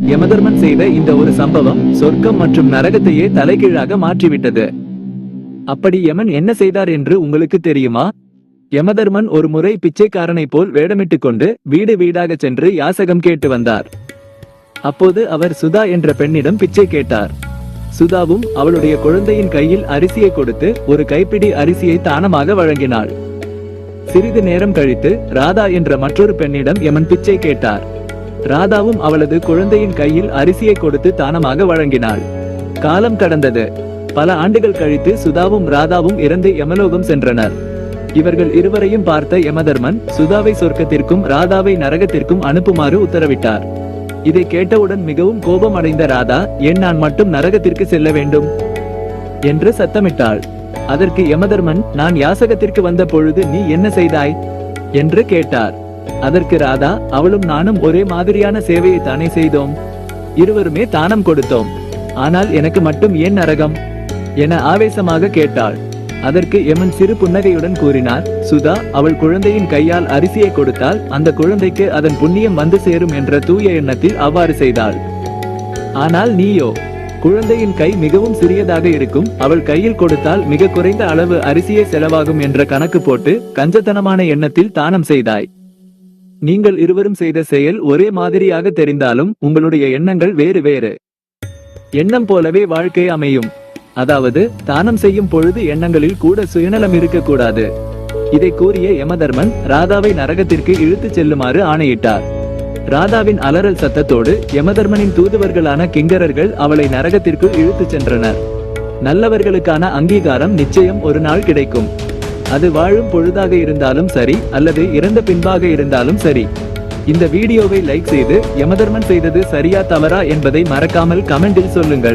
யமதர்மன் செய்த இந்த ஒரு சம்பவம் சொர்க்கம் மற்றும் நரகத்தையே தலைகீழாக மாற்றிவிட்டது. அப்படி யமன் என்ன செய்தார் என்று உங்களுக்கு தெரியுமா? யமதர்மன் ஒரு முறை பிச்சைக்காரனைப் போல் வேடமிட்டுக் கொண்டு வீடு வீடாக சென்று யாசகம் கேட்டு வந்தார். அப்போது அவர் சுதா என்ற பெண்ணிடம் பிச்சை கேட்டார். சுதாவும் அவளுடைய குழந்தையின் கையில் அரிசியை கொடுத்து ஒரு கைப்பிடி அரிசியை தானமாக வழங்கினாள். சிறிது நேரம் கழித்து ராதா என்ற மற்றொரு பெண்ணிடம் யமன் பிச்சை கேட்டார். ராதாவும் அவளது குழந்தையின் கையில் அரிசியை கொடுத்து தானமாக வழங்கினாள். காலம் கடந்தது. பல ஆண்டுகள் கழித்து சுதாவும் ராதாவும் இறந்து யமலோகம் சென்றனர். இவர்கள் இருவரையும் பார்த்த யமதர்மன் சுதாவை சொர்க்கத்திற்கும் ராதாவை நரகத்திற்கும் அனுப்புமாறு உத்தரவிட்டார். இதை கேட்டவுடன் மிகவும் கோபம் அடைந்த ராதா, ஏன் நான் மட்டும் நரகத்திற்கு செல்ல வேண்டும் என்று சத்தமிட்டாள். அதற்கு யமதர்மன், நான் யாசகத்திற்கு வந்த பொழுது நீ என்ன செய்தாய் என்று கேட்டார். அதற்கு ராதா, அவளும் நானும் ஒரே மாதிரியான சேவையை தானே செய்தோம், இருவருமே தானம் கொடுத்தோம், ஆனால் எனக்கு மட்டும் ஏன் நரகம் என ஆவேசமாக கேட்டாள். அதற்கு யமன் சிறு புன்னகையுடன் கூறினார், சுதா அவள் குழந்தையின் கையால் அரிசியை கொடுத்தால் அந்த குழந்தைக்கு அதன் புண்ணியம் வந்து சேரும் என்ற தூய எண்ணத்தில் அவ்வாறு செய்தாள். ஆனால் நீயோ, குழந்தையின் கை மிகவும் சிறியதாக இருக்கும், அவள் கையில் கொடுத்தால் மிக குறைந்த அளவு அரிசியே செலவாகும் என்ற கணக்கு போட்டு கஞ்சத்தனமான எண்ணத்தில் தானம் செய்தாய். நீங்கள் இருவரும் செய்த செயல் ஒரே மாதிரியாக தெரிந்தாலும் உங்களுடைய எண்ணங்கள் வேறு வேறு. எண்ணம் போலவே வாழ்க்கை அமையும். அதாவது தானம் செய்யும் பொழுது எண்ணங்களில் கூட சுயநலம் இருக்கக்கூடாது. இதை கூறிய யமதர்மன் ராதாவை நரகத்திற்கு இழுத்துச் செல்லுமாறு ஆணையிட்டார். ராதாவின் அலறல் சத்தத்தோடு யமதர்மனின் தூதுவர்களான கிங்கரர்கள் அவளை நரகத்திற்குள் இழுத்துச் சென்றனர். நல்லவர்களுக்கான அங்கீகாரம் நிச்சயம் ஒரு நாள் கிடைக்கும். அது வாழும் பொழுதாக இருந்தாலும் சரி அல்லது இறந்த பின்பாக இருந்தாலும் சரி. இந்த வீடியோவை லைக் செய்து யமதர்மன் செய்தது சரியா தவறா என்பதை மறக்காமல் கமெண்டில் சொல்லுங்கள்.